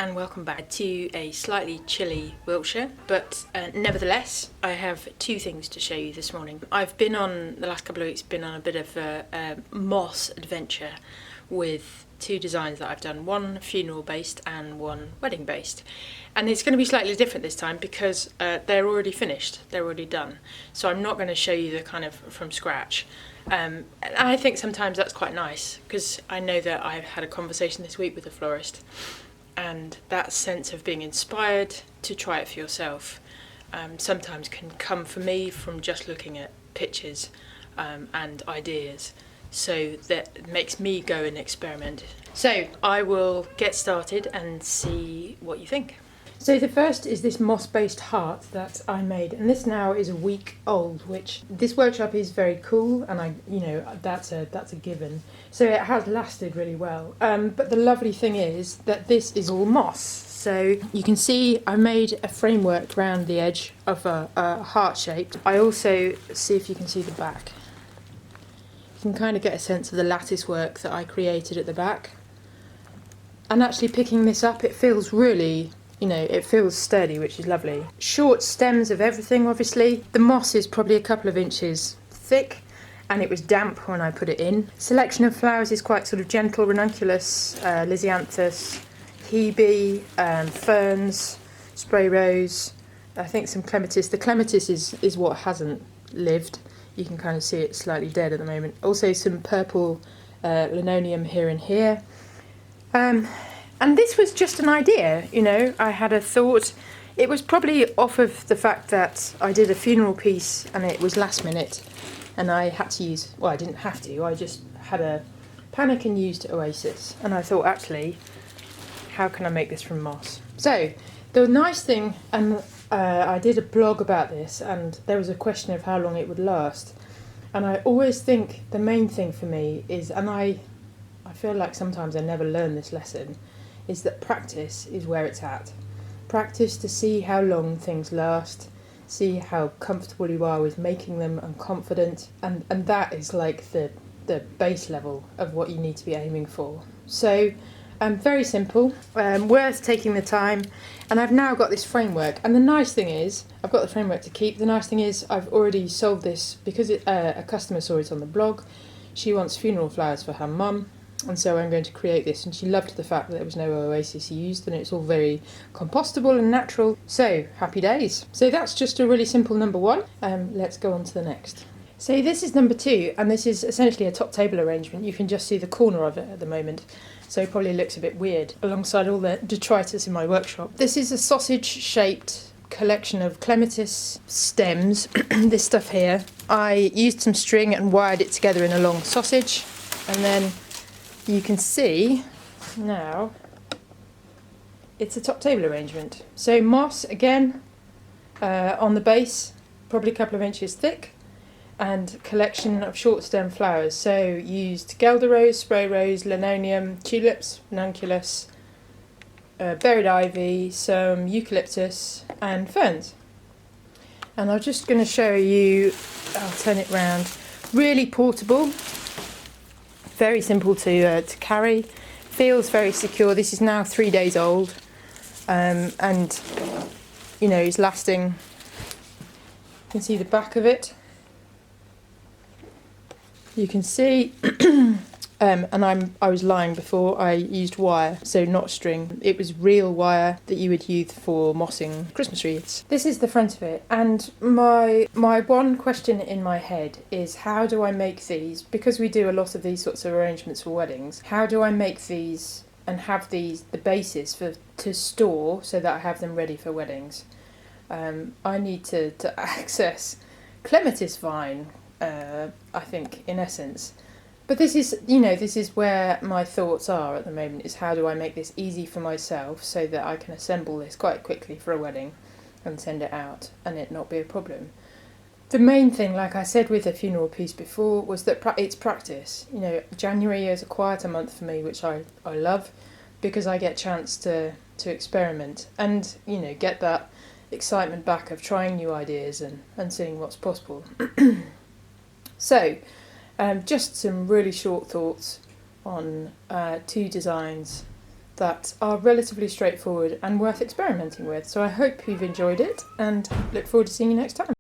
and welcome back to a slightly chilly Wiltshire, but nevertheless I have two things to show you this morning. I've been on, the last couple of weeks, been on a bit of a moss adventure with two designs that I've done, one funeral based and one wedding based. And it's going to be slightly different this time because they're already finished, they're already done. So I'm not going to show you the kind of from scratch. And I think sometimes that's quite nice because I know that I've had a conversation this week with a florist, and that sense of being inspired to try it for yourself sometimes can come for me from just looking at pictures and ideas. So that makes me go and experiment. So I will get started and see what you think. So the first is this moss-based heart that I made, and this now is a week old, which this workshop is very cool, and that's a given. So it has lasted really well. But the lovely thing is that this is all moss. So you can see I made a framework around the edge of a heart shaped. I also, see if you can see the back. You can kind of get a sense of the lattice work that I created at the back. And actually picking this up, it feels really, it feels sturdy, which is lovely. Short stems of everything, obviously. The moss is probably a couple of inches thick, and it was damp when I put it in. Selection of flowers is quite sort of gentle: ranunculus, lisianthus, hebe, ferns, spray rose, I think some clematis. The clematis is what hasn't lived. You can kind of see it slightly dead at the moment. Also some purple linoleum here and here. And this was just an idea, I had a thought. It was probably off of the fact that I did a funeral piece and it was last minute and I had to use, well, I didn't have to, I just had a panic and used Oasis. And I thought, actually, how can I make this from moss? So the nice thing, and I did a blog about this, and there was a question of how long it would last. And I always think the main thing for me is, and I feel like sometimes I never learn this lesson, is that practice is where it's at. Practice to see how long things last, see how comfortable you are with making them and confident, and that is like the base level of what you need to be aiming for. So very simple, worth taking the time, and I've now got this framework. And the nice thing is, I've got the framework to keep. The nice thing is, I've already sold this because a customer saw it on the blog. She wants funeral flowers for her mum, and so I'm going to create this. And she loved the fact that there was no Oasis used, and it's all very compostable and natural. So happy days. So that's just a really simple number one. Let's go on to the next. So this is number two, and this is essentially a top table arrangement. You can just see the corner of it at the moment, so it probably looks a bit weird alongside all the detritus in my workshop. This is a sausage-shaped collection of clematis stems, this stuff here. I used some string and wired it together in a long sausage, and then you can see now it's a top table arrangement. So moss again on the base, probably a couple of inches thick, and collection of short stem flowers. So used guelder rose, spray rose, linoleum, tulips, ranunculus, buried ivy, some eucalyptus and ferns. And I'm just going to show you, I'll turn it round, really portable, very simple to carry, feels very secure. This is now 3 days old, and is lasting. You can see the back of it. You can see, and I was lying before, I used wire, so not string. It was real wire that you would use for mossing Christmas wreaths. This is the front of it, and my one question in my head is, how do I make these? Because we do a lot of these sorts of arrangements for weddings, how do I make these and have these the basis to store so that I have them ready for weddings? I need to access clematis vine, I think, in essence. But this is where my thoughts are at the moment, is how do I make this easy for myself so that I can assemble this quite quickly for a wedding and send it out and it not be a problem. The main thing, like I said with the funeral piece before, was that it's practice. January is a quieter month for me, which I love, because I get a chance to experiment and, get that excitement back of trying new ideas and seeing what's possible. So, just some really short thoughts on two designs that are relatively straightforward and worth experimenting with. So I hope you've enjoyed it and look forward to seeing you next time.